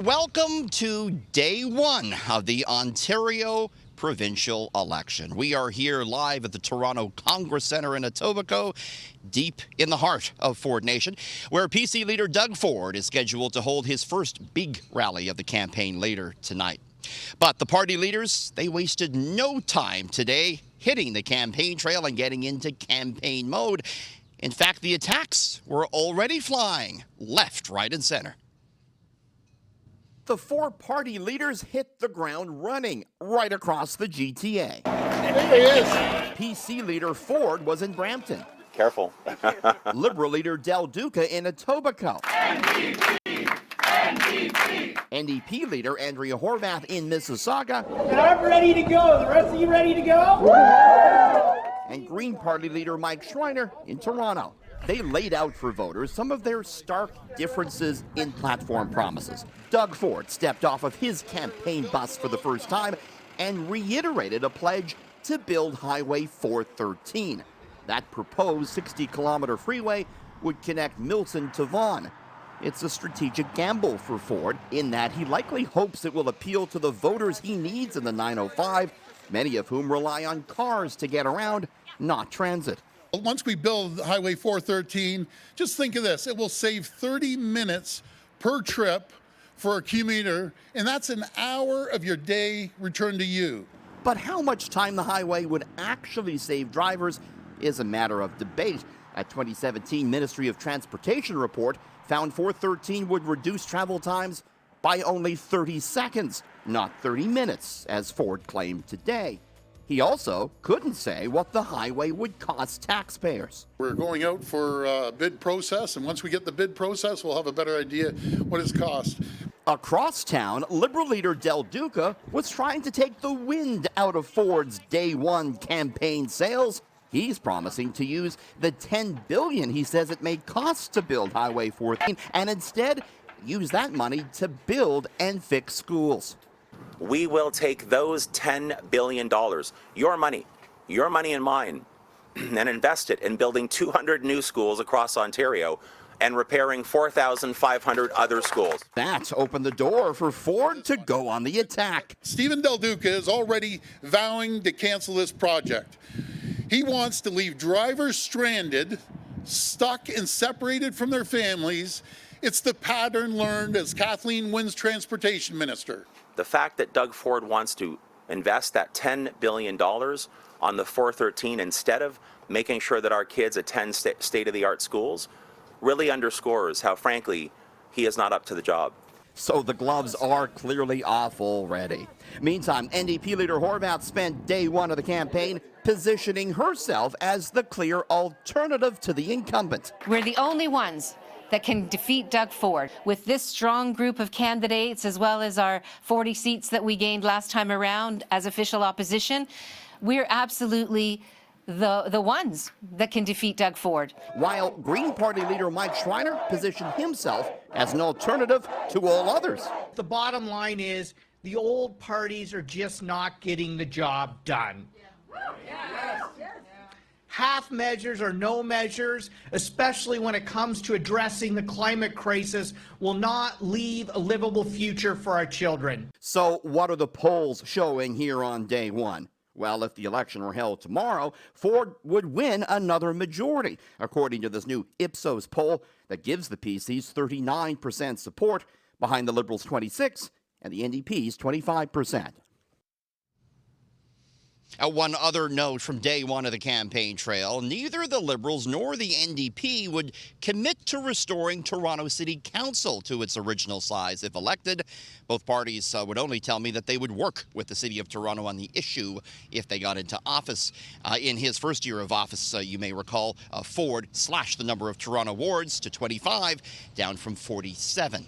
Welcome to day one of the Ontario provincial election. We are here live at the Toronto Congress Centre in Etobicoke, deep in the heart of Ford Nation, where PC leader Doug Ford is scheduled to hold his first big rally of the campaign later tonight. But the party leaders, they wasted no time today hitting the campaign trail and getting into campaign mode. In fact, the attacks were already flying left, right, and center. The four party leaders hit the ground running right across the GTA. There he is. PC leader Ford was in Brampton. Careful. Liberal leader Del Duca in Etobicoke. NDP leader Andrea Horwath in Mississauga. I'm ready to go. The rest of you ready to go? And Green Party leader Mike Schreiner in Toronto. They laid out for voters some of their stark differences in platform promises. Doug Ford stepped off of his campaign bus for the first time and reiterated a pledge to build Highway 413. That proposed 60-kilometer freeway would connect Milton to Vaughan. It's a strategic gamble for Ford in that he likely hopes it will appeal to the voters he needs in the 905, many of whom rely on cars to get around, not transit. Once we build Highway 413, just think of this. It will save 30 minutes per trip for a commuter, and that's an hour of your day returned to you. But how much time the highway would actually save drivers is a matter of debate. A 2017 Ministry of Transportation report found 413 would reduce travel times by only 30 seconds, not 30 minutes, as Ford claimed today. He also couldn't say what the highway would cost taxpayers. We're going out for a bid process, and once we get the bid process, we'll have a better idea what it's cost. Across town, Liberal leader Del Duca was trying to take the wind out of Ford's day one campaign sales. He's promising to use the $10 billion he says it may cost to build Highway 413 and instead use that money to build and fix schools. We will take those $10 billion, your money and mine, and invest it in building 200 new schools across Ontario and repairing 4,500 other schools. That's opened the door for Ford to go on the attack. Stephen Del Duca is already vowing to cancel this project. He wants to leave drivers stranded, stuck and separated from their families. It's the pattern learned as Kathleen Wynne's transportation minister. The fact that Doug Ford wants to invest that $10 billion on the 413 instead of making sure that our kids attend state-of-the-art schools really underscores how, frankly, he is not up to the job. So the gloves are clearly off already. Meantime, NDP leader Horwath spent day one of the campaign positioning herself as the clear alternative to the incumbent. We're the only ones that can defeat Doug Ford. With this strong group of candidates, as well as our 40 seats that we gained last time around as official opposition, we're absolutely the ones that can defeat Doug Ford. While Green Party leader Mike Schreiner positioned himself as an alternative to all others. The bottom line is the old parties are just not getting the job done. Half measures or no measures, especially when it comes to addressing the climate crisis, will not leave a livable future for our children. So what are the polls showing here on day one? Well, if the election were held tomorrow, Ford would win another majority, according to this new Ipsos poll that gives the PC's 39% support behind the Liberals' 26% and the NDP's 25%. One other note from day one of the campaign trail, neither the Liberals nor the NDP would commit to restoring Toronto City Council to its original size if elected. Both parties would only tell me that they would work with the City of Toronto on the issue if they got into office. In his first year of office, you may recall, Ford slashed the number of Toronto wards to 25, down from 47.